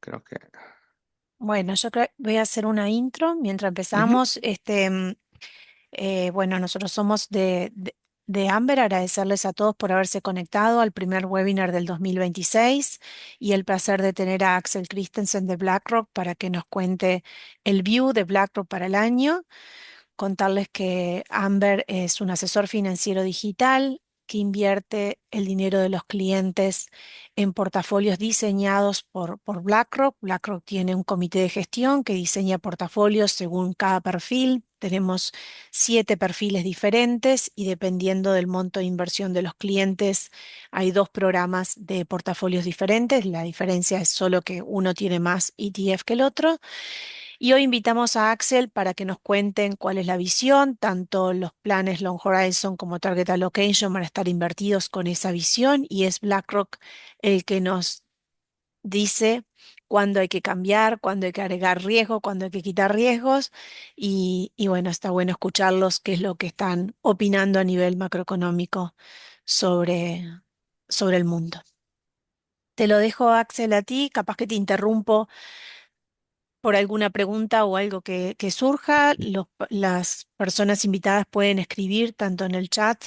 creo que... Bueno, yo creo, voy a hacer una intro mientras Ujú. empezamos. Bueno, nosotros somos de Amber, agradecerles a todos por haberse conectado al primer webinar del 2026 y el placer de tener a Axel Christensen de BlackRock para que nos cuente el view de BlackRock para el año. Contarles que Amber es un asesor financiero digital que invierte el dinero de los clientes en portafolios diseñados por BlackRock. BlackRock tiene un comité de gestión que diseña portafolios según cada perfil. Tenemos 7 perfiles diferentes y dependiendo del monto de inversión de los clientes, hay 2 programas de portafolios diferentes. La diferencia es solo que uno tiene más ETF que el otro. Y hoy invitamos a Axel para que nos cuenten cuál es la visión, tanto los planes Long Horizon como Target Allocation van a estar invertidos con esa visión y es BlackRock el que nos dice cuándo hay que cambiar, cuándo hay que agregar riesgo, cuándo hay que quitar riesgos y bueno, está bueno escucharlos qué es lo que están opinando a nivel macroeconómico sobre, sobre el mundo. Te lo dejo, Axel, a ti, capaz que te interrumpo por alguna pregunta o algo que surja, las personas invitadas pueden escribir tanto en el chat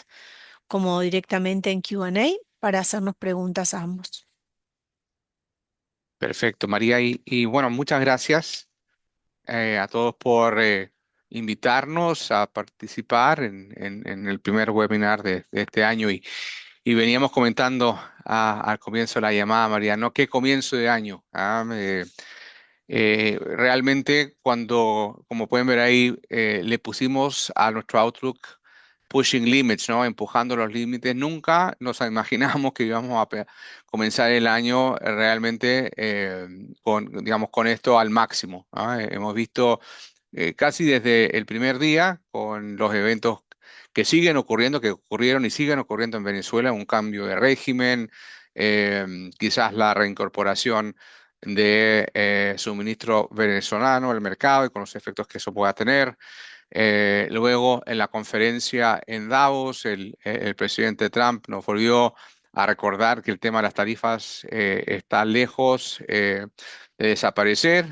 como directamente en Q&A para hacernos preguntas a ambos. Perfecto, María. Y bueno, muchas gracias a todos por invitarnos a participar en el primer webinar de este año. Y veníamos comentando al comienzo de la llamada, María, ¿no? ¿Qué comienzo de año? Realmente cuando, como pueden ver ahí, le pusimos a nuestro Outlook pushing limits, ¿no? Empujando los límites. Nunca nos imaginamos que íbamos a comenzar el año realmente con, digamos, con esto al máximo, ¿ah? Hemos visto casi desde el primer día con los eventos que siguen ocurriendo, que ocurrieron y siguen ocurriendo en Venezuela, un cambio de régimen, quizás la reincorporación de suministro venezolano al mercado y con los efectos que eso pueda tener. Luego, en la conferencia en Davos, el presidente Trump nos volvió a recordar que el tema de las tarifas está lejos de desaparecer,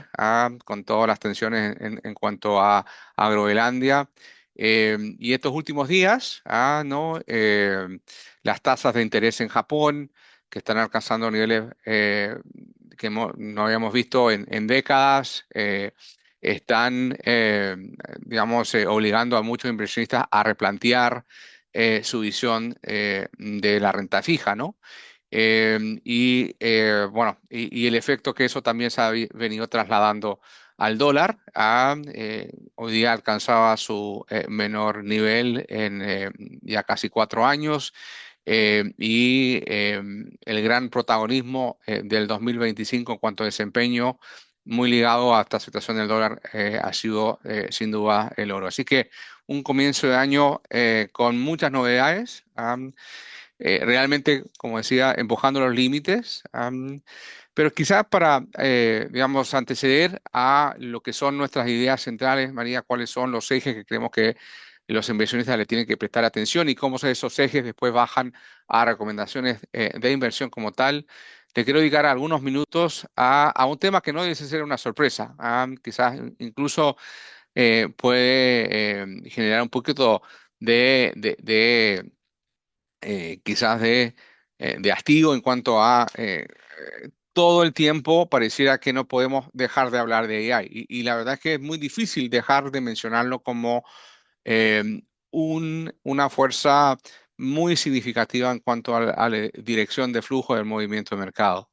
con todas las tensiones en cuanto a Groenlandia. Y estos últimos días, ¿no? Las tasas de interés en Japón, que están alcanzando niveles que no habíamos visto en décadas. Están, digamos, obligando a muchos inversionistas a replantear su visión de la renta fija, ¿no? Bueno, y el efecto que eso también se ha venido trasladando al dólar. Hoy día alcanzaba su menor nivel en ya casi 4 años. El gran protagonismo del 2025 en cuanto a desempeño, muy ligado a esta situación del dólar, ha sido sin duda el oro. Así que un comienzo de año con muchas novedades. Realmente, como decía, empujando los límites, pero quizás para, digamos, anteceder a lo que son nuestras ideas centrales, María, cuáles son los ejes que creemos que los inversionistas le tienen que prestar atención y cómo esos ejes después bajan a recomendaciones de inversión como tal. Te quiero dedicar algunos minutos a un tema que no debe ser una sorpresa. Quizás incluso puede generar un poquito quizás de hastío en cuanto a todo el tiempo pareciera que no podemos dejar de hablar de AI. Y la verdad es que es muy difícil dejar de mencionarlo como eh, una fuerza muy significativa en cuanto a la dirección de flujo del movimiento de mercado.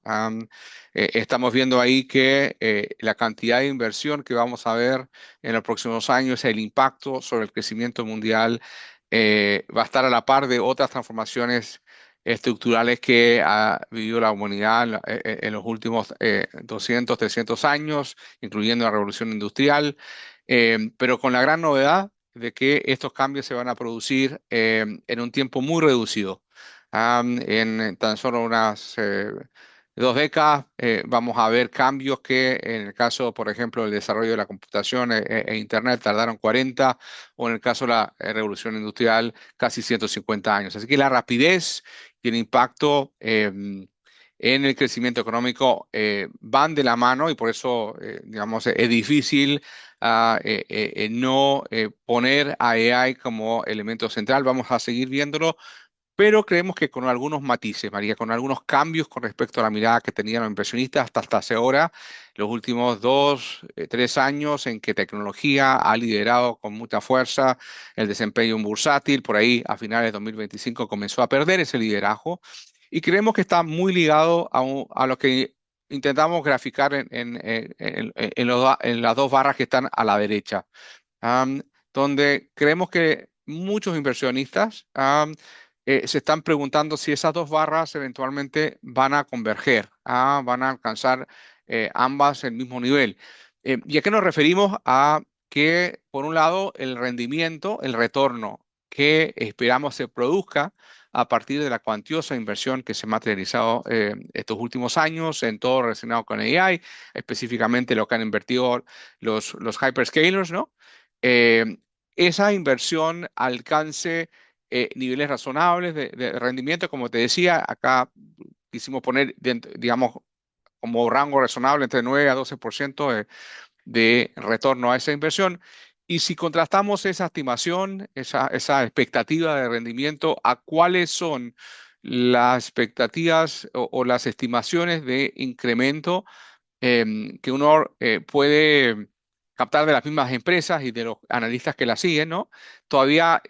Estamos viendo ahí que la cantidad de inversión que vamos a ver en los próximos años, el impacto sobre el crecimiento mundial, va a estar a la par de otras transformaciones estructurales que ha vivido la humanidad en los últimos 200, 300 años, incluyendo la revolución industrial, pero con la gran novedad de que estos cambios se van a producir en un tiempo muy reducido. En tan solo unas 2 décadas vamos a ver cambios que en el caso, por ejemplo, del desarrollo de la computación e Internet tardaron 40, o en el caso de la revolución industrial casi 150 años. Así que la rapidez y el impacto en el crecimiento económico van de la mano y por eso, digamos, es difícil no poner a AI como elemento central. Vamos a seguir viéndolo, pero creemos que con algunos matices, María, con algunos cambios con respecto a la mirada que tenían los inversionistas hasta hace ahora, los últimos 2, 3 años en que tecnología ha liderado con mucha fuerza el desempeño bursátil, por ahí a finales de 2025 comenzó a perder ese liderazgo y creemos que está muy ligado a lo que intentamos graficar en las dos barras que están a la derecha, am, donde creemos que muchos inversionistas se están preguntando si esas dos barras eventualmente van a converger, van a alcanzar ambas el mismo nivel. ¿Y a qué nos referimos? A que, por un lado, el rendimiento, el retorno que esperamos se produzca a partir de la cuantiosa inversión que se ha materializado estos últimos años en todo relacionado con AI, específicamente lo que han invertido los hyperscalers, ¿no? eh, Esa inversión alcance niveles razonables de rendimiento. Como te decía, acá quisimos poner, digamos, como rango razonable entre 9 a 12% de retorno a esa inversión. Y si contrastamos esa estimación, esa expectativa de rendimiento, a cuáles son las expectativas o las estimaciones de incremento que uno puede captar de las mismas empresas y de los analistas que la siguen, ¿no? Todavía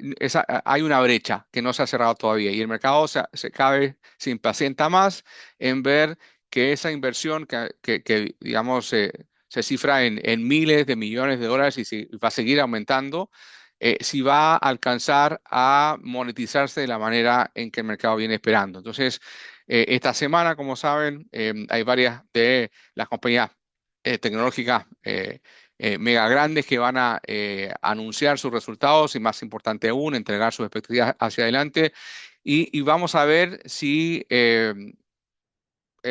hay una brecha que no se ha cerrado todavía y el mercado cada vez se impacienta más en ver que esa inversión digamos, se cifra en miles de millones de dólares y si va a seguir aumentando, si va a alcanzar a monetizarse de la manera en que el mercado viene esperando. Entonces, esta semana, como saben, hay varias de las compañías tecnológicas mega grandes que van a anunciar sus resultados y, más importante aún, entregar sus expectativas hacia adelante. Y vamos a ver si el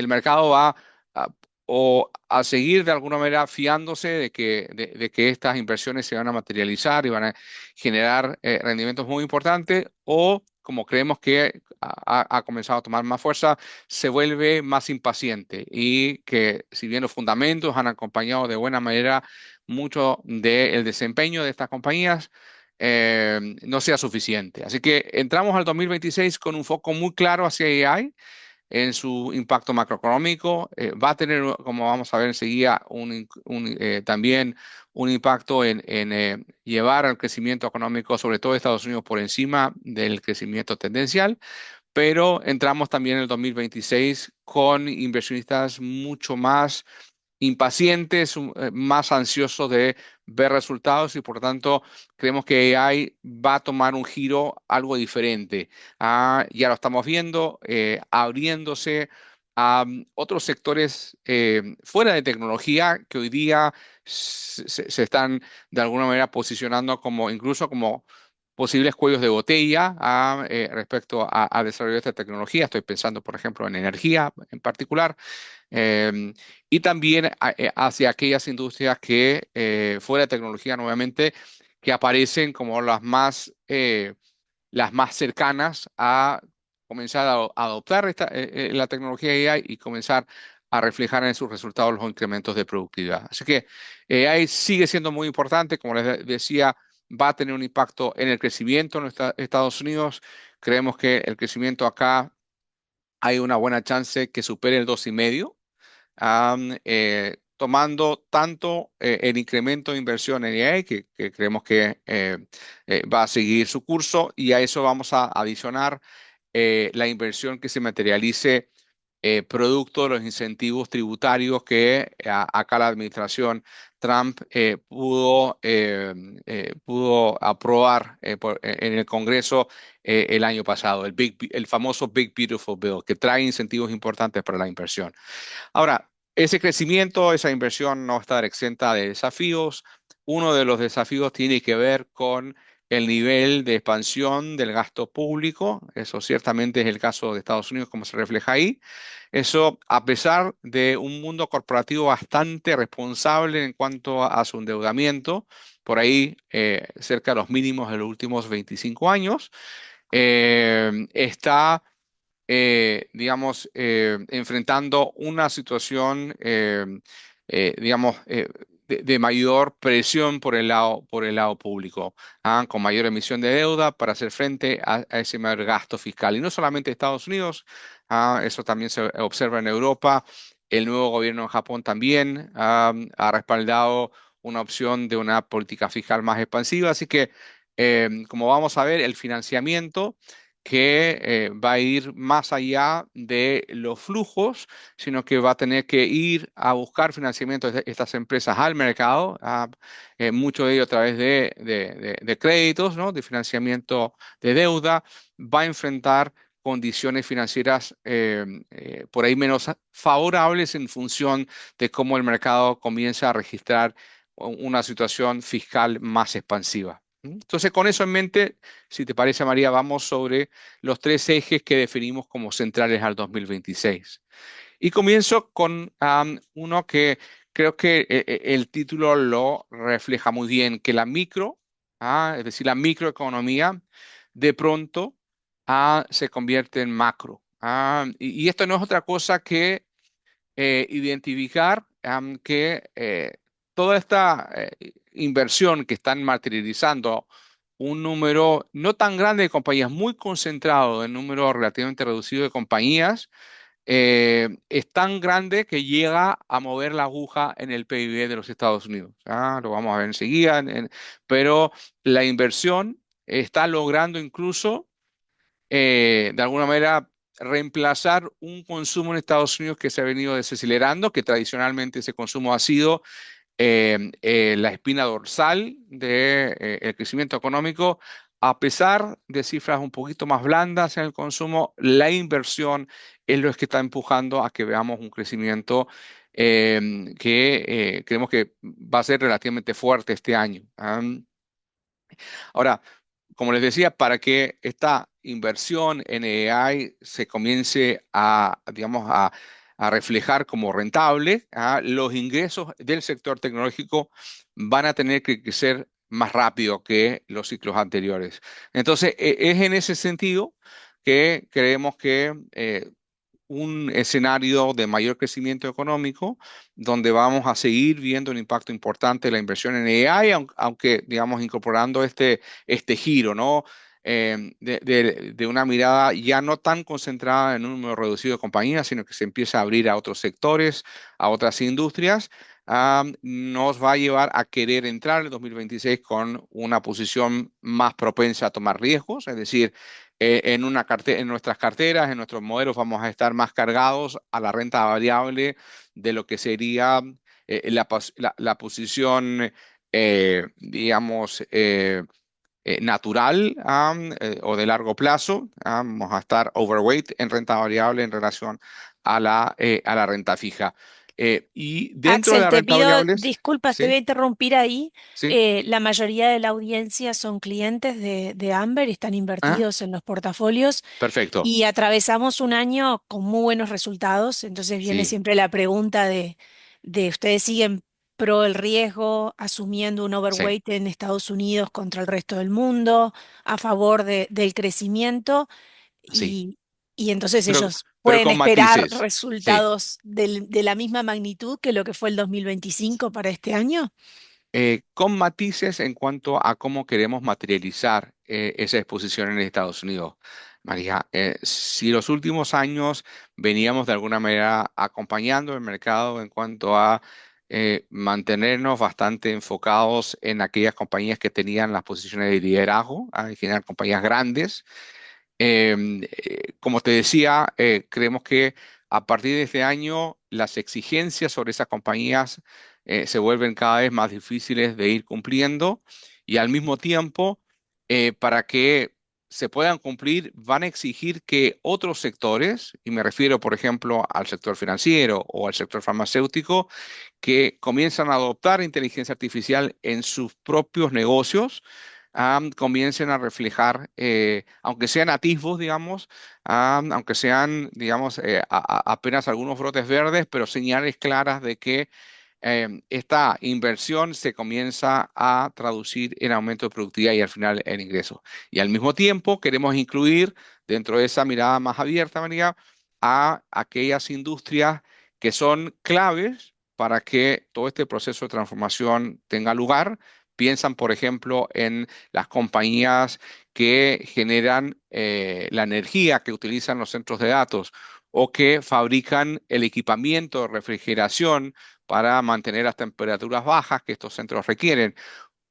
mercado va a, o a seguir de alguna manera fiándose de que estas inversiones se van a materializar y van a generar rendimientos muy importantes, o como creemos que ha comenzado a tomar más fuerza, se vuelve más impaciente y que si bien los fundamentos han acompañado de buena manera mucho del desempeño de estas compañías, no sea suficiente. Así que entramos al 2026 con un foco muy claro hacia AI en su impacto macroeconómico. Va a tener, como vamos a ver enseguida, también un impacto en llevar al crecimiento económico, sobre todo de Estados Unidos, por encima del crecimiento tendencial. Pero entramos también en el 2026 con inversionistas mucho más impacientes, más ansiosos de ver resultados y por tanto creemos que AI va a tomar un giro algo diferente. Ya lo estamos viendo, abriéndose a otros sectores fuera de tecnología que hoy día se están de alguna manera posicionando como incluso como posibles cuellos de botella respecto a desarrollo de esta tecnología. Estoy pensando, por ejemplo, en energía en particular. Em, y también hacia aquellas industrias que, fuera de tecnología nuevamente, que aparecen como las más cercanas a comenzar a adoptar la tecnología AI y comenzar a reflejar en sus resultados los incrementos de productividad. Así que AI sigue siendo muy importante, como les decía, va a tener un impacto en el crecimiento en los Estados Unidos. Creemos que el crecimiento acá hay una buena chance que supere el 2,5, tomando tanto el incremento de inversión en AI, que creemos que va a seguir su curso, y a eso vamos a adicionar la inversión que se materialice producto de los incentivos tributarios que acá la administración Trump pudo aprobar en el Congreso el año pasado, el famoso Big Beautiful Bill, que trae incentivos importantes para la inversión. Ahora, ese crecimiento, esa inversión no va a estar exenta de desafíos. Uno de los desafíos tiene que ver con el nivel de expansión del gasto público. Eso ciertamente es el caso de Estados Unidos, como se refleja ahí. Eso, a pesar de un mundo corporativo bastante responsable en cuanto a su endeudamiento, por ahí cerca de los mínimos de los últimos 25 años, está digamos, enfrentando una situación, digamos, de mayor presión por el lado público, con mayor emisión de deuda para hacer frente a ese mayor gasto fiscal. Y no solamente Estados Unidos, eso también se observa en Europa. El nuevo gobierno en Japón también ha respaldado una opción de una política fiscal más expansiva. Así que, como vamos a ver, el financiamiento que va a ir más allá de los flujos, sino que va a tener que ir a buscar financiamiento de estas empresas al mercado, mucho de ello a través de créditos, ¿no? De financiamiento de deuda, va a enfrentar condiciones financieras por ahí menos favorables en función de cómo el mercado comienza a registrar una situación fiscal más expansiva. Entonces, con eso en mente, si te parece, María, vamos sobre los tres ejes que definimos como centrales al 2026. Y comienzo con uno que creo que el título lo refleja muy bien, que la micro, es decir, la microeconomía, de pronto se convierte en macro. Y esto no es otra cosa que identificar que toda esta inversión que están materializando un número no tan grande de compañías, muy concentrado en un número relativamente reducido de compañías, es tan grande que llega a mover la aguja en el PIB de los Estados Unidos. Lo vamos a ver enseguida, pero la inversión está logrando incluso de alguna manera reemplazar un consumo en Estados Unidos que se ha venido desacelerando, que tradicionalmente ese consumo ha sido la espina dorsal del crecimiento económico. A pesar de cifras un poquito más blandas en el consumo, la inversión es lo que está empujando a que veamos un crecimiento que creemos que va a ser relativamente fuerte este año. Ahora, como les decía, para que esta inversión en AI se comience a, digamos, a reflejar como rentable, los ingresos del sector tecnológico van a tener que crecer más rápido que los ciclos anteriores. Entonces, es en ese sentido que creemos que un escenario de mayor crecimiento económico, donde vamos a seguir viendo un impacto importante de la inversión en AI, aunque, digamos, incorporando este giro, ¿no? De una mirada ya no tan concentrada en un número reducido de compañías, sino que se empieza a abrir a otros sectores, a otras industrias, nos va a llevar a querer entrar en el 2026 con una posición más propensa a tomar riesgos, es decir, en nuestras carteras, en nuestros modelos, vamos a estar más cargados a la renta variable de lo que sería la posición, digamos, natural o de largo plazo. Vamos a estar overweight en renta variable en relación a la renta fija. Y dentro de Axel, las te rentas pido variables, disculpas, te voy sí, a interrumpir ahí. sí, La mayoría de la audiencia son clientes de Amber y están ah, invertidos en los portafolios perfecto, y atravesamos un año con muy buenos resultados. Entonces viene sí, siempre la pregunta de ¿ustedes siguen pro el riesgo, asumiendo un sí, overweight en Estados Unidos contra el resto del mundo, a favor del crecimiento? sí, Y entonces pero, ellos pero pueden con esperar matices, sí. resultados de la misma magnitud que lo que fue el 2025 para este año. Con matices en cuanto a cómo queremos materializar esa exposición en Estados Unidos. María, si los últimos años veníamos de alguna manera acompañando el mercado en cuanto a mantenernos bastante enfocados en aquellas compañías que tenían las posiciones de liderazgo, en general compañías grandes, como te decía, creemos que a partir de este año las exigencias sobre esas compañías se vuelven cada vez más difíciles de ir cumpliendo y al mismo tiempo, para que se puedan cumplir, van a exigir que otros sectores, y me refiero, por ejemplo, al sector financiero o al sector farmacéutico, que comienzan a adoptar inteligencia artificial en sus propios negocios, comiencen a reflejar, aunque sean atisbos, digamos, aunque sean, digamos, apenas algunos brotes verdes, pero señales claras de que esta inversión se comienza a traducir en aumento de productividad y al final en ingresos. Y al mismo tiempo queremos incluir dentro de esa mirada más abierta, María, a aquellas industrias que son claves para que todo este proceso de transformación tenga lugar. Piensan, por ejemplo, en las compañías que generan la energía que utilizan los centros de datos o que fabrican el equipamiento de refrigeración para mantener las temperaturas bajas que estos centros requieren.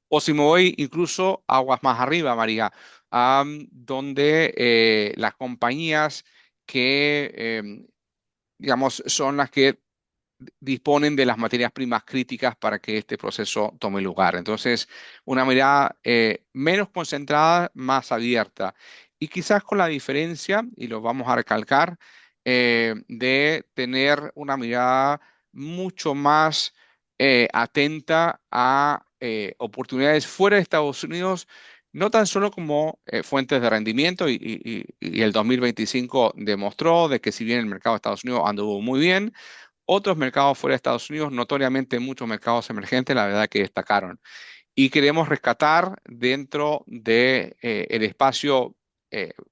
O si me voy incluso aguas más arriba, María, donde las compañías que, digamos, son las que disponen de las materias primas críticas para que este proceso tome lugar. Entonces, una mirada menos concentrada, más abierta. Y quizás con la diferencia, y lo vamos a recalcar, de tener una mirada mucho más atenta a oportunidades fuera de Estados Unidos, no tan solo como fuentes de rendimiento, y el 2025 demostró de que si bien el mercado de Estados Unidos anduvo muy bien, otros mercados fuera de Estados Unidos, notoriamente muchos mercados emergentes, la verdad que destacaron. Y queremos rescatar dentro de, el espacio,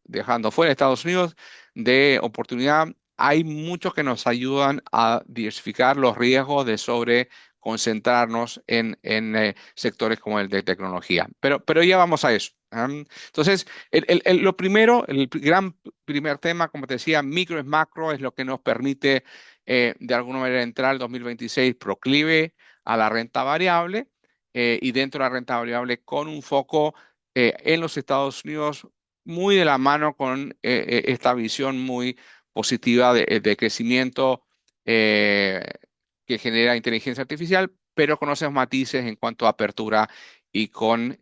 dejando fuera de Estados Unidos, de oportunidad. Hay muchos que nos ayudan a diversificar los riesgos de sobre concentrarnos en sectores como el de tecnología. Pero ya vamos a eso. Entonces, lo primero, el gran primer tema, como te decía, micro es macro, es lo que nos permite de alguna manera entrar al 2026 proclive a la renta variable, y dentro de la renta variable con un foco en los Estados Unidos, muy de la mano con esta visión muy positiva de crecimiento eh, que genera inteligencia artificial, pero con esos matices en cuanto a apertura y con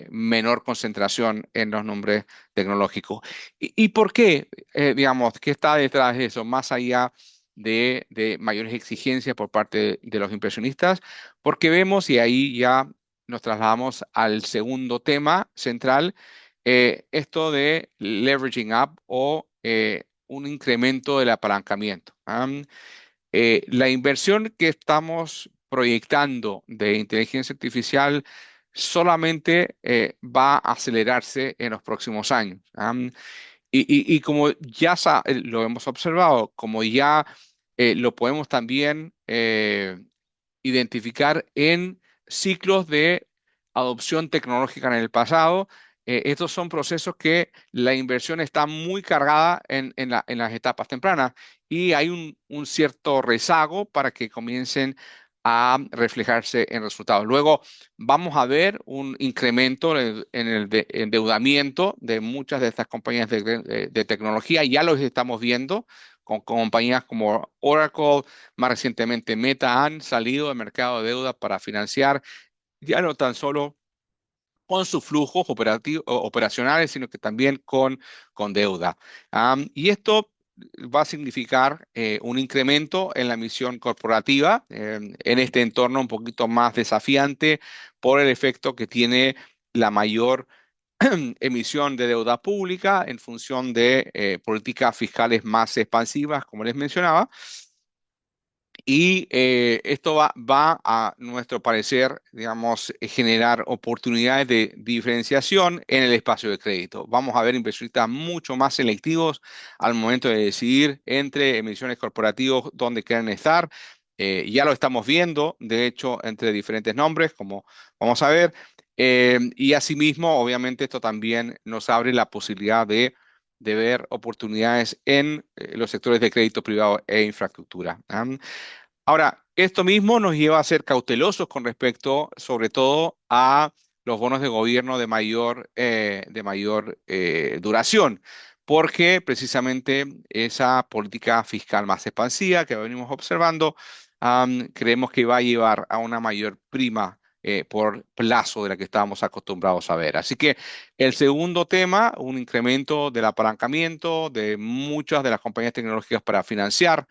menor concentración en los nombres tecnológicos. ¿Y por qué? Digamos, ¿qué está detrás de eso? Más allá de mayores exigencias por parte de los inversionistas, porque vemos, y ahí ya nos trasladamos al segundo tema central, esto de leveraging up o un incremento del apalancamiento. La inversión que estamos proyectando de inteligencia artificial solamente va a acelerarse en los próximos años. Y como ya lo hemos observado, como ya lo podemos también identificar en ciclos de adopción tecnológica en el pasado. Estos son procesos que la inversión está muy cargada en las etapas tempranas y hay un cierto rezago para que comiencen a reflejarse en resultados. Luego vamos a ver un incremento en el endeudamiento de muchas de estas compañías de tecnología. Ya los estamos viendo con compañías como Oracle, más recientemente Meta, han salido del mercado de deuda para financiar ya no tan solo con sus flujos operacionales, sino que también con deuda. Y esto va a significar un incremento en la misión corporativa en este entorno un poquito más desafiante por el efecto que tiene la mayor emisión de deuda pública en función de políticas fiscales más expansivas, como les mencionaba. Y esto va, a nuestro parecer, digamos, generar oportunidades de diferenciación en el espacio de crédito. Vamos a ver inversionistas mucho más selectivos al momento de decidir entre emisiones corporativas dónde quieren estar. Ya lo estamos viendo, de hecho, entre diferentes nombres, como vamos a ver. Y asimismo, obviamente, esto también nos abre la posibilidad de ver oportunidades en los sectores de crédito privado e infraestructura. Ahora, esto mismo nos lleva a ser cautelosos con respecto, sobre todo, a los bonos de gobierno de mayor duración, porque precisamente esa política fiscal más expansiva que venimos observando, creemos que va a llevar a una mayor prima por plazo de la que estábamos acostumbrados a ver. Así que el segundo tema, un incremento del apalancamiento de muchas de las compañías tecnológicas para financiar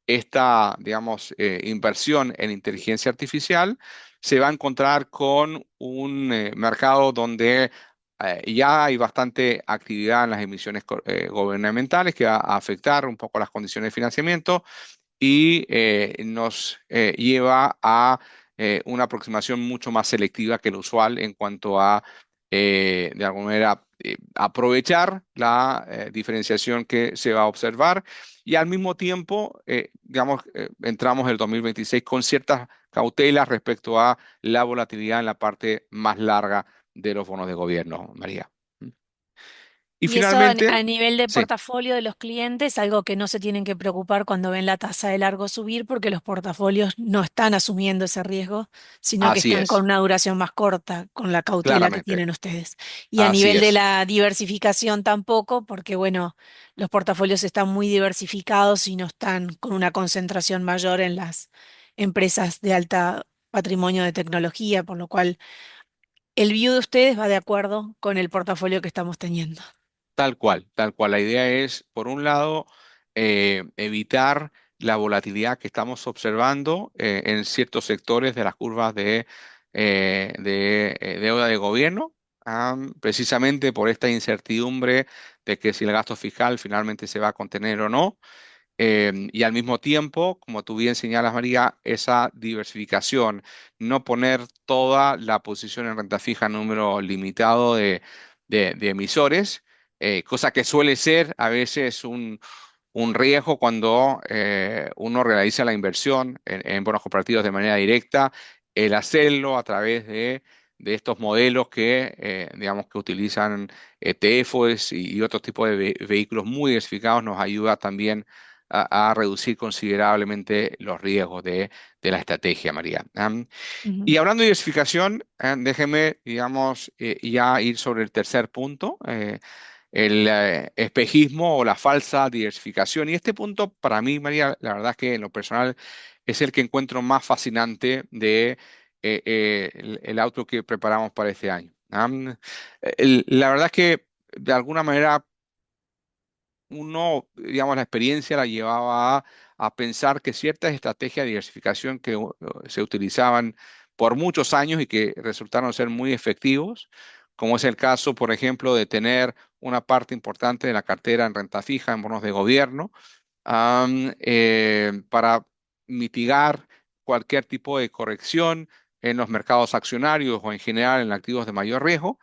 esta, digamos, inversión en inteligencia artificial, se va a encontrar con un mercado donde ya hay bastante actividad en las emisiones gubernamentales que va a afectar un poco las condiciones de financiamiento y nos lleva a una aproximación mucho más selectiva que lo usual en cuanto a, de alguna manera, aprovechar la diferenciación que se va a observar y al mismo tiempo, digamos, entramos en el 2026 con ciertas cautelas respecto a la volatilidad en la parte más larga de los bonos de gobierno, María. Y Y eso finalmente, a nivel de sí, portafolio de los clientes, algo que no se tienen que preocupar cuando ven la tasa de largo subir, porque los portafolios no están asumiendo ese riesgo, sino que así están con es, una duración más corta, con la cautela que claramente, tienen ustedes. Y a así nivel de es. la diversificación tampoco, porque bueno, los portafolios están muy diversificados y no están con una concentración mayor en las empresas de alta patrimonio de tecnología, por lo cual el view de ustedes va de acuerdo con el portafolio que estamos teniendo. Tal cual, tal cual. La idea es, por un lado, evitar la volatilidad que estamos observando en ciertos sectores de las curvas de deuda de gobierno, precisamente por esta incertidumbre de que si el gasto fiscal finalmente se va a contener o no. Y al mismo tiempo, como tú bien señalas, María, esa diversificación, no poner toda la posición en renta fija en número limitado de emisores, cosa que suele ser a veces un riesgo cuando uno realiza la inversión en bonos corporativos de manera directa, el hacerlo a través de estos modelos que, digamos, que utilizan ETFs y otros tipos de vehículos muy diversificados nos ayuda también a reducir considerablemente los riesgos de la estrategia, María. Ujú. Y hablando de diversificación, déjeme, digamos, ya ir sobre el tercer punto, el espejismo o la falsa diversificación. Y este punto, para mí, María, la verdad es que en lo personal es el que encuentro más fascinante de el outlook que preparamos para este año. La verdad es que de alguna manera uno, digamos, la experiencia la llevaba a pensar que ciertas estrategias de diversificación que se utilizaban por muchos años y que resultaron ser muy efectivos, como es el caso, por ejemplo, de tener una parte importante de la cartera en renta fija, en bonos de gobierno, para mitigar cualquier tipo de corrección en los mercados accionarios o en general en activos de mayor riesgo.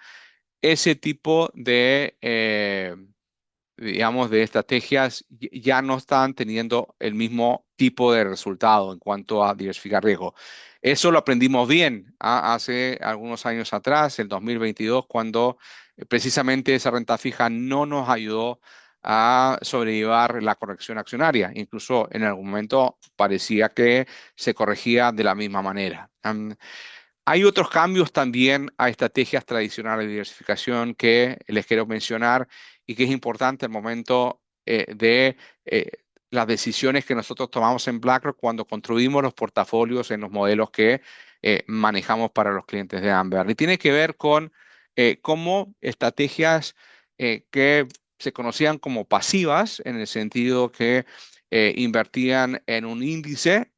Ese tipo de digamos, de estrategias ya no están teniendo el mismo tipo de resultado en cuanto a diversificar riesgo. Eso lo aprendimos bien hace algunos años atrás, el 2022, cuando precisamente esa renta fija no nos ayudó a sobrellevar la corrección accionaria. Incluso en algún momento parecía que se corregía de la misma manera. Hay otros cambios también a estrategias tradicionales de diversificación que les quiero mencionar y que es importante al momento de eh, las decisiones que nosotros tomamos en BlackRock cuando construimos los portafolios en los modelos que manejamos para los clientes de Amber. Y tiene que ver con cómo estrategias que se conocían como pasivas, en el sentido que invertían en un índice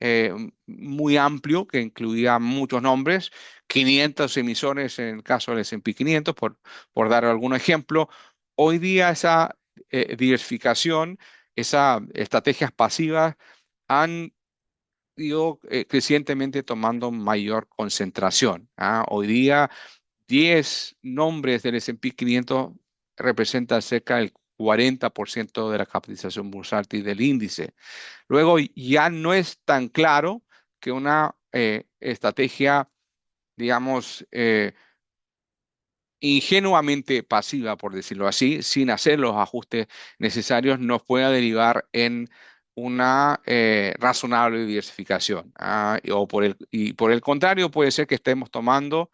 muy amplio que incluía muchos nombres, 500 emisiones en el caso del S&P 500, por dar algún ejemplo. Hoy día esa diversificación, esas estrategias pasivas han ido crecientemente tomando mayor concentración. Hoy día 10 nombres del S&P 500 representan cerca del 40% de la capitalización bursátil del índice. Luego ya no es tan claro que una estrategia, digamos, ingenuamente pasiva, por decirlo así, sin hacer los ajustes necesarios, nos pueda derivar en una razonable diversificación. Y por el contrario, puede ser que estemos tomando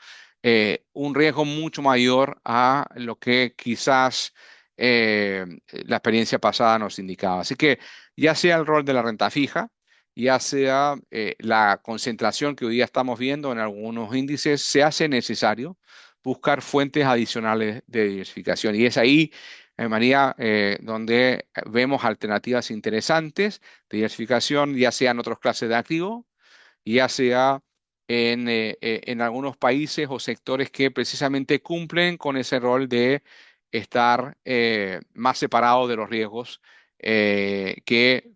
un riesgo mucho mayor a lo que quizás la experiencia pasada nos indicaba. Así que ya sea el rol de la renta fija, ya sea la concentración que hoy día estamos viendo en algunos índices, se hace necesario buscar fuentes adicionales de diversificación. Y es ahí, María, donde vemos alternativas interesantes de diversificación, ya sea en otras clases de activos, ya sea en algunos países o sectores que precisamente cumplen con ese rol de estar más separados de los riesgos que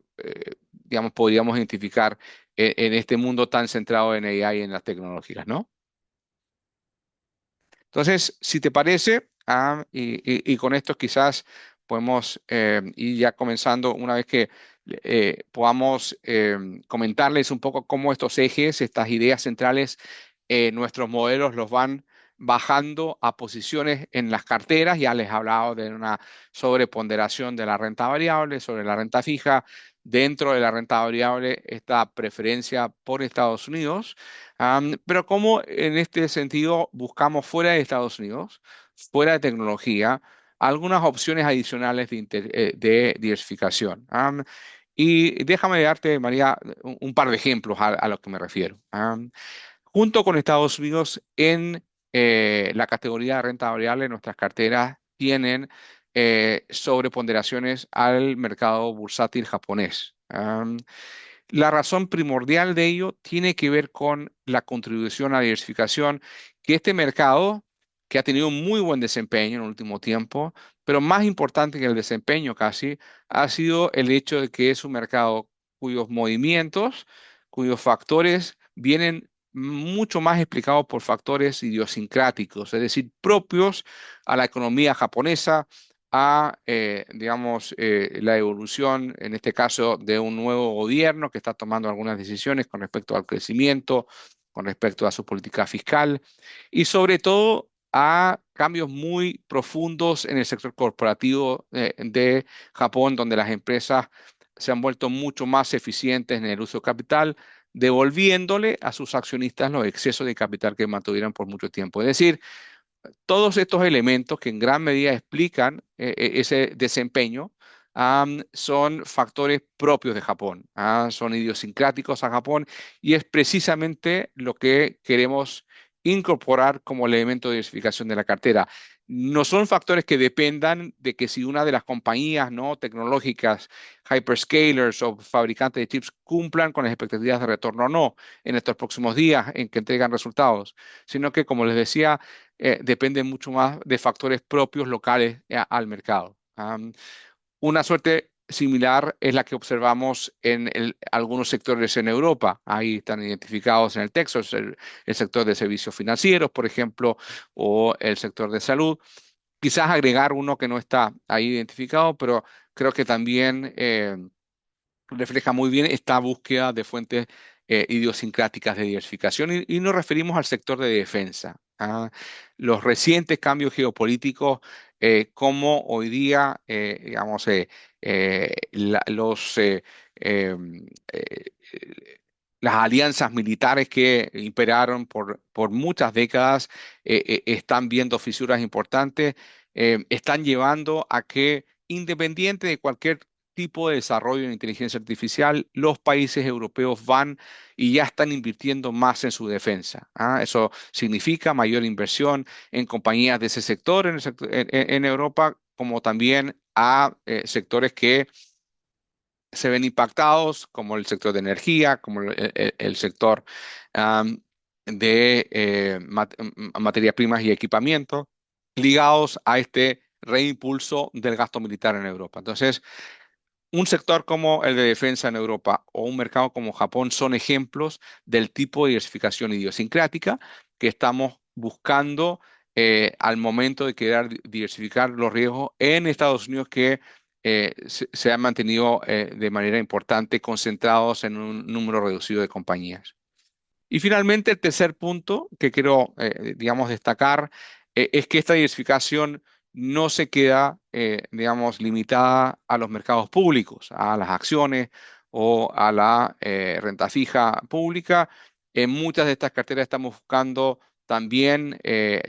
digamos, podríamos identificar en este mundo tan centrado en AI y en las tecnologías, ¿no? Entonces, si te parece, y con esto quizás podemos ir ya comenzando una vez que podamos comentarles un poco cómo estos ejes, estas ideas centrales, nuestros modelos los van bajando a posiciones en las carteras. Ya les he hablado de una sobreponderación de la renta variable sobre la renta fija. Dentro de la renta variable, esta preferencia por Estados Unidos. Pero cómo en este sentido buscamos fuera de Estados Unidos, fuera de tecnología, algunas opciones adicionales de diversificación. Y déjame darte, María, un par de ejemplos a lo que me refiero. Junto con Estados Unidos, en la categoría de renta variable, nuestras carteras tienen sobreponderaciones al mercado bursátil japonés. La razón primordial de ello tiene que ver con la contribución a la diversificación que este mercado, que ha tenido un muy buen desempeño en el último tiempo, pero más importante que el desempeño casi, ha sido el hecho de que es un mercado cuyos movimientos, cuyos factores vienen mucho más explicados por factores idiosincráticos, es decir, propios a la economía japonesa, a, digamos, la evolución, en este caso, de un nuevo gobierno que está tomando algunas decisiones con respecto al crecimiento, con respecto a su política fiscal y sobre todo a cambios muy profundos en el sector corporativo de Japón, donde las empresas se han vuelto mucho más eficientes en el uso de capital, devolviéndole a sus accionistas los excesos de capital que mantuvieron por mucho tiempo. Es decir, todos estos elementos que en gran medida explican ese desempeño son factores propios de Japón, son idiosincráticos a Japón y es precisamente lo que queremos incorporar como elemento de diversificación de la cartera. No son factores que dependan de que si una de las compañías no tecnológicas, hyperscalers o fabricantes de chips cumplan con las expectativas de retorno o no en estos próximos días en que entregan resultados, sino que, como les decía, depende mucho más de factores propios locales al mercado. Una suerte similar es la que observamos en algunos sectores en Europa. Ahí están identificados en el texto el sector de servicios financieros, por ejemplo, o el sector de salud. Quizás agregar uno que no está ahí identificado, pero creo que también refleja muy bien esta búsqueda de fuentes idiosincráticas de diversificación y nos referimos al sector de defensa. Los recientes cambios geopolíticos, como hoy día, digamos, los, eh, las alianzas militares que imperaron por muchas décadas están viendo fisuras importantes, están llevando a que, independiente de cualquier tipo de desarrollo en inteligencia artificial, los países europeos van y ya están invirtiendo más en su defensa. Eso significa mayor inversión en compañías de ese sector en Europa, como también a sectores que se ven impactados, como el sector de energía, como el sector am, de materias primas y equipamiento, ligados a este reimpulso del gasto militar en Europa. Entonces, un sector como el de defensa en Europa o un mercado como Japón son ejemplos del tipo de diversificación idiosincrática que estamos buscando al momento de querer diversificar los riesgos en Estados Unidos que se han mantenido de manera importante concentrados en un número reducido de compañías. Y finalmente, el tercer punto que quiero, digamos, destacar es que esta diversificación no se queda, digamos, limitada a los mercados públicos, a las acciones o a la renta fija pública. En muchas de estas carteras estamos buscando también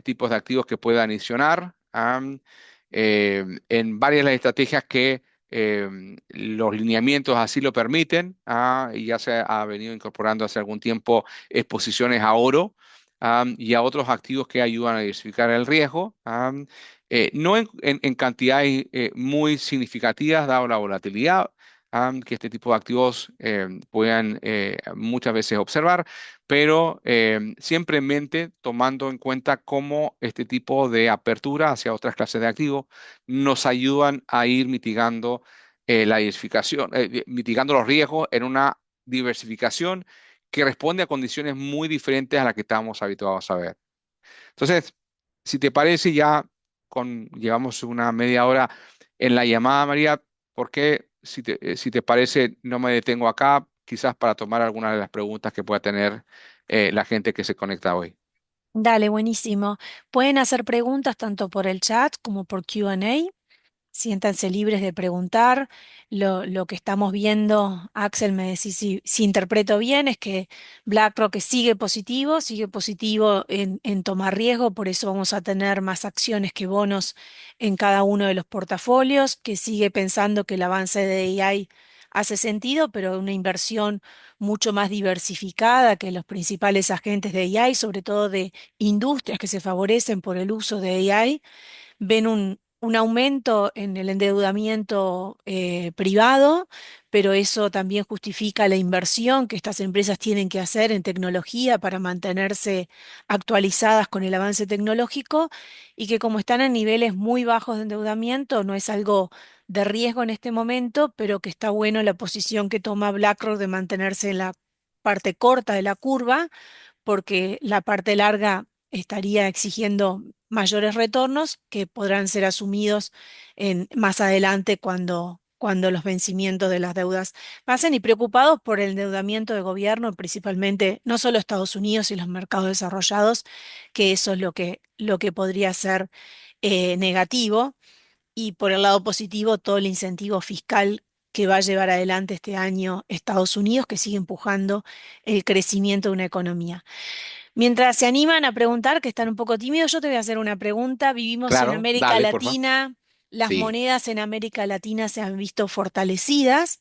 tipos de activos que puedan adicionar en varias de las estrategias que los lineamientos así lo permiten, y ya se ha venido incorporando hace algún tiempo exposiciones a oro y a otros activos que ayudan a diversificar el riesgo, no en cantidades muy significativas, dado la volatilidad que este tipo de activos puedan muchas veces observar, pero siempre en mente tomando en cuenta cómo este tipo de apertura hacia otras clases de activos nos ayudan a ir mitigando la diversificación, mitigando los riesgos en una diversificación que responde a condiciones muy diferentes a las que estamos habituados a ver. Entonces, si te parece, llevamos una media hora en la llamada, María. ¿Por qué, si te parece, no me detengo acá, quizás para tomar algunas de las preguntas que pueda tener la gente que se conecta hoy? Dale, buenísimo. Pueden hacer preguntas tanto por el chat como por Q&A. Siéntanse libres de preguntar. Lo que estamos viendo, Axel, me decís si interpreto bien, es que BlackRock sigue positivo en tomar riesgo, por eso vamos a tener más acciones que bonos en cada uno de los portafolios, que sigue pensando que el avance de AI hace sentido, pero una inversión mucho más diversificada que los principales agentes de AI, sobre todo de industrias que se favorecen por el uso de AI, ven un aumento en el endeudamiento privado, pero eso también justifica la inversión que estas empresas tienen que hacer en tecnología para mantenerse actualizadas con el avance tecnológico y que como están en niveles muy bajos de endeudamiento, no es algo de riesgo en este momento, pero que está bueno la posición que toma BlackRock de mantenerse en la parte corta de la curva porque la parte larga estaría exigiendo mayores retornos que podrán ser asumidos más adelante cuando los vencimientos de las deudas pasen y preocupados por el endeudamiento de gobierno, principalmente no solo Estados Unidos y los mercados desarrollados, que eso es lo que podría ser negativo, y por el lado positivo todo el incentivo fiscal que va a llevar adelante este año Estados Unidos, que sigue empujando el crecimiento de una economía. Mientras se animan a preguntar, que están un poco tímidos, yo te voy a hacer una pregunta. Vivimos en Claro, América dale, por favor. Latina, las Sí, monedas en América Latina se han visto fortalecidas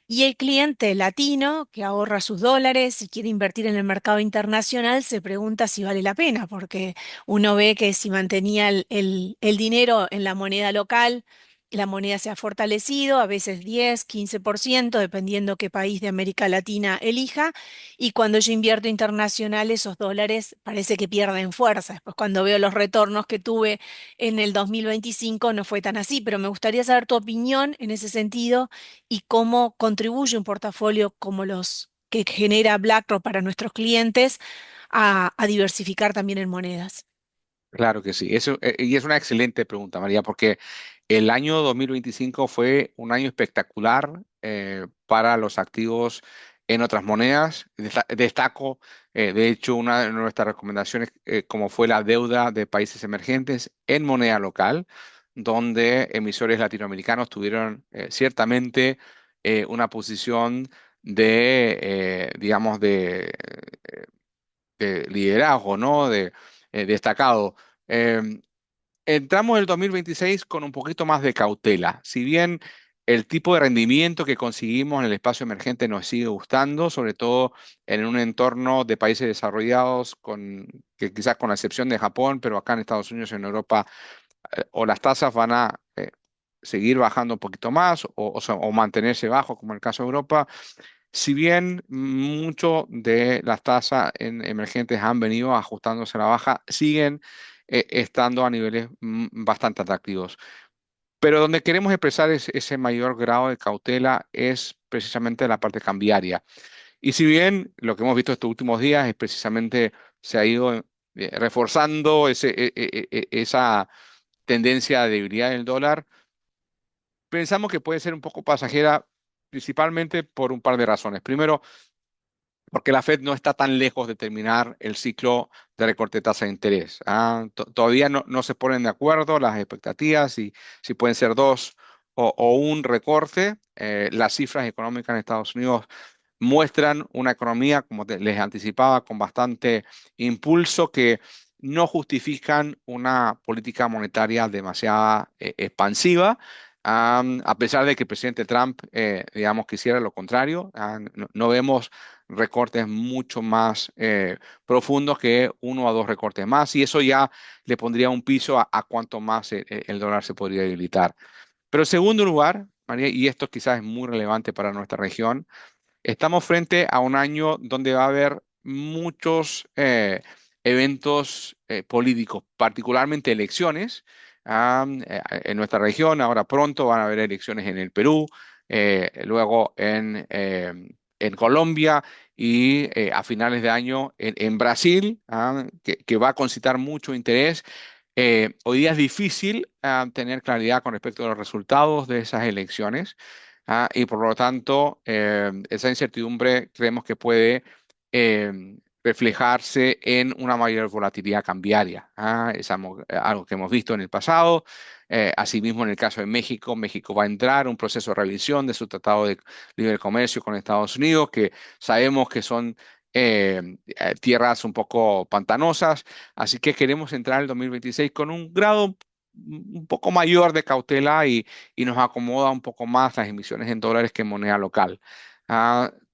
y el cliente latino que ahorra sus dólares y quiere invertir en el mercado internacional se pregunta si vale la pena, porque uno ve que si mantenía el dinero en la moneda local, la moneda se ha fortalecido, a veces 10, 15%, dependiendo qué país de América Latina elija, y cuando yo invierto internacional, esos dólares parece que pierden fuerza. Después cuando veo los retornos que tuve en el 2025 no fue tan así, pero me gustaría saber tu opinión en ese sentido y cómo contribuye un portafolio como los que genera BlackRock para nuestros clientes a diversificar también en monedas. claro que sí. Y es una excelente pregunta, María, porque el año 2025 fue un año espectacular para los activos en otras monedas. Destaco, de hecho, una de nuestras recomendaciones, como fue la deuda de países emergentes en moneda local, donde emisores latinoamericanos tuvieron ciertamente una posición digamos, de liderazgo, ¿no? Destacado. Em, Entramos en el 2026 con un poquito más de cautela. Si bien el tipo de rendimiento que conseguimos en el espacio emergente nos sigue gustando, sobre todo en un entorno de países desarrollados, que quizás con la excepción de Japón, pero acá en Estados Unidos y en Europa, o las tasas van a seguir bajando un poquito más o mantenerse bajo, como en el caso de Europa. Si bien mucho de las tasas en emergentes han venido ajustándose a la baja, siguen estando a niveles bastante atractivos. Pero donde queremos expresar ese mayor grado de cautela es precisamente la parte cambiaria. Y si bien lo que hemos visto estos últimos días es precisamente se ha ido reforzando esa tendencia de debilidad del dólar, pensamos que puede ser un poco pasajera, principalmente por un par de razones. Primero, porque la Fed no está tan lejos de terminar el ciclo de recorte de tasa de interés. Todavía no se ponen de acuerdo las expectativas, si pueden ser dos o un recorte. Las cifras económicas en Estados Unidos muestran una economía, como les anticipaba, con bastante impulso que no justifican una política monetaria demasiado expansiva. A pesar de que el presidente Trump, digamos, quisiera lo contrario. No vemos recortes mucho más profundos que uno o dos recortes más, y eso ya le pondría un piso a cuánto más el dólar se podría debilitar. Pero en segundo lugar, María, y esto quizás es muy relevante para nuestra región, estamos frente a un año donde va a haber muchos eventos políticos, particularmente elecciones, en nuestra región. Ahora pronto van a haber elecciones en el Perú, luego en Colombia y a finales de año en Brasil, que va a concitar mucho interés. Hoy día es difícil tener claridad con respecto a los resultados de esas elecciones, y por lo tanto esa incertidumbre creemos que puede reflejarse en una mayor volatilidad cambiaria. Algo que hemos visto en el pasado. Asimismo, en el caso de México, México va a entrar a un proceso de revisión de su tratado de libre comercio con Estados Unidos, que sabemos que son tierras un poco pantanosas. Así que queremos entrar el 2026 con un grado un poco mayor de cautela y nos acomoda un poco más las emisiones en dólares que en moneda local.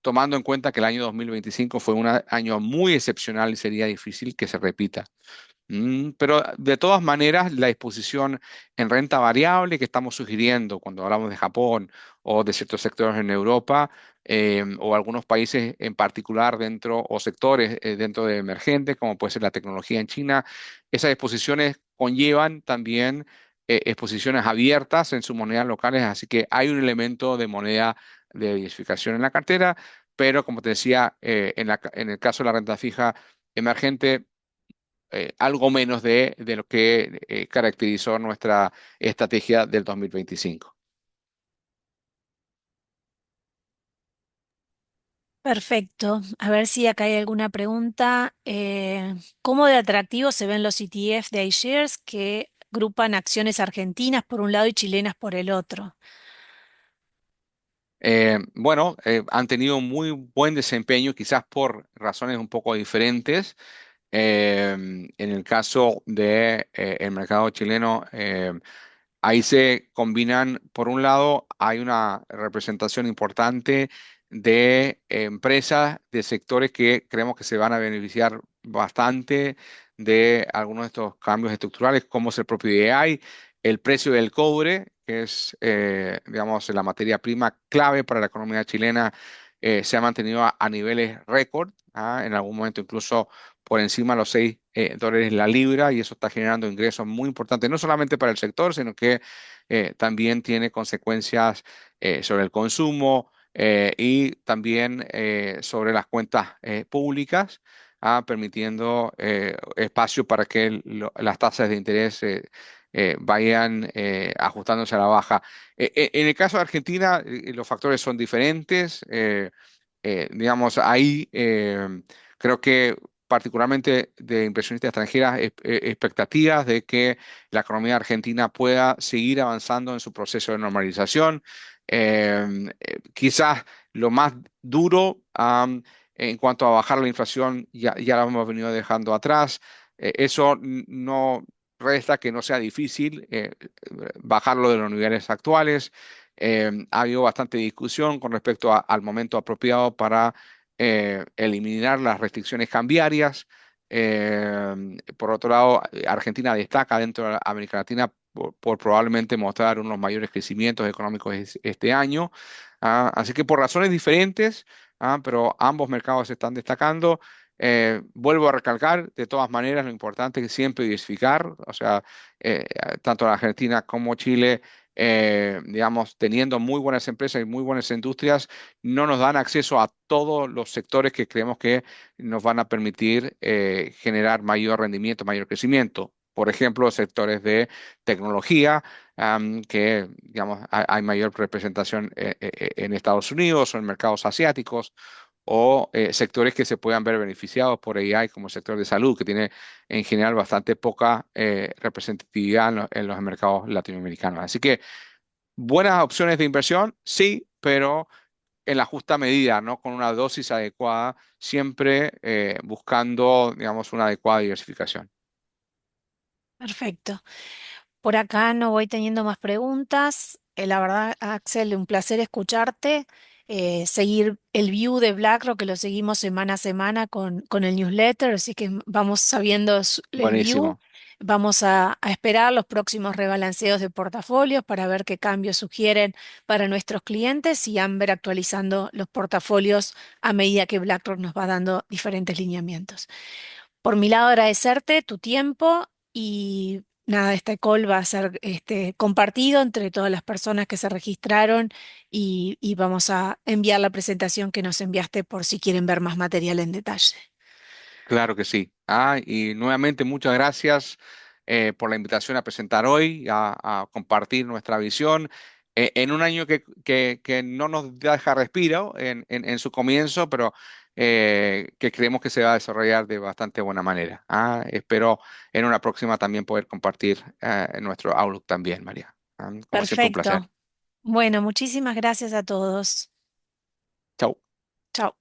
Tomando en cuenta que el año 2025 fue un año muy excepcional y sería difícil que se repita. Pero de todas maneras, la exposición en renta variable que estamos sugiriendo cuando hablamos de Japón o de ciertos sectores en Europa, o algunos países en particular dentro o sectores dentro de emergentes, como puede ser la tecnología en China, esas exposiciones conllevan también exposiciones abiertas en sus monedas locales, así que hay un elemento de moneda de diversificación en la cartera, pero como te decía, en el caso de la renta fija emergente, algo menos de lo que caracterizó nuestra estrategia del 2025. Perfecto. A ver si acá hay alguna pregunta. ¿Cómo de atractivos se ven los ETF de iShares que agrupan acciones argentinas por un lado y chilenas por el otro? Bueno, han tenido un muy buen desempeño, quizás por razones un poco diferentes. En el caso de, el mercado chileno, ahí se combinan, por un lado, hay una representación importante de empresas de sectores que creemos que se van a beneficiar bastante de algunos de estos cambios estructurales, como es el propio AI, el precio del cobre, que es, digamos, la materia prima clave para la economía chilena, se ha mantenido a niveles récord, en algún momento incluso por encima de los 6 dólares la libra, y eso está generando ingresos muy importantes, no solamente para el sector, sino que también tiene consecuencias sobre el consumo, y también sobre las cuentas públicas, permitiendo espacio para que las tasas de interés vayan ajustándose a la baja. En el caso de Argentina, los factores son diferentes. Digamos, ahí creo que particularmente de inversionistas extranjeras, expectativas de que la economía argentina pueda seguir avanzando en su proceso de normalización. Quizás lo más duro en cuanto a bajar la inflación ya lo hemos venido dejando atrás. Eso no resta que no sea difícil bajarlo de los niveles actuales. Ha habido bastante discusión con respecto al momento apropiado para eliminar las restricciones cambiarias. Por otro lado, Argentina destaca dentro de América Latina por probablemente mostrar unos mayores crecimientos económicos este año. Así que por razones diferentes, pero ambos mercados se están destacando. Vuelvo a recalcar, de todas maneras, lo importante es siempre diversificar, o sea, eh, tanto la Argentina como Chile, digamos, teniendo muy buenas empresas y muy buenas industrias, no nos dan acceso a todos los sectores que creemos que nos van a permitir generar mayor rendimiento, mayor crecimiento. Por ejemplo, sectores de tecnología, que digamos, hay mayor representación en Estados Unidos o en mercados asiáticos, o sectores que se puedan ver beneficiados por AI, como el sector de salud, que tiene en general bastante poca representatividad en los mercados latinoamericanos. Así que buenas opciones de inversión, sí, pero en la justa medida, ¿no? Con una dosis adecuada, siempre buscando, digamos, una adecuada diversificación. Perfecto. Por acá no voy teniendo más preguntas. La verdad, Axel, un placer escucharte. Seguir el view de BlackRock, que lo seguimos semana a semana con el newsletter, así que vamos sabiendo el view. Buenísimo. Vamos a esperar los próximos rebalanceos de portafolios para ver qué cambios sugieren para nuestros clientes y Amber actualizando los portafolios a medida que BlackRock nos va dando diferentes lineamientos. Por mi lado, agradecerte tu tiempo y nada, este call va a ser compartido entre todas las personas que se registraron y vamos a enviar la presentación que nos enviaste por si quieren ver más material en detalle. Claro que sí. Y nuevamente muchas gracias por la invitación a presentar hoy, a compartir nuestra visión en un año que no nos deja respiro en su comienzo, pero que creemos que se va a desarrollar de bastante buena manera. Espero en una próxima también poder compartir nuestro Outlook también, María. Como siempre, un placer. Perfecto. Bueno, muchísimas gracias a todos. Chao. Chao.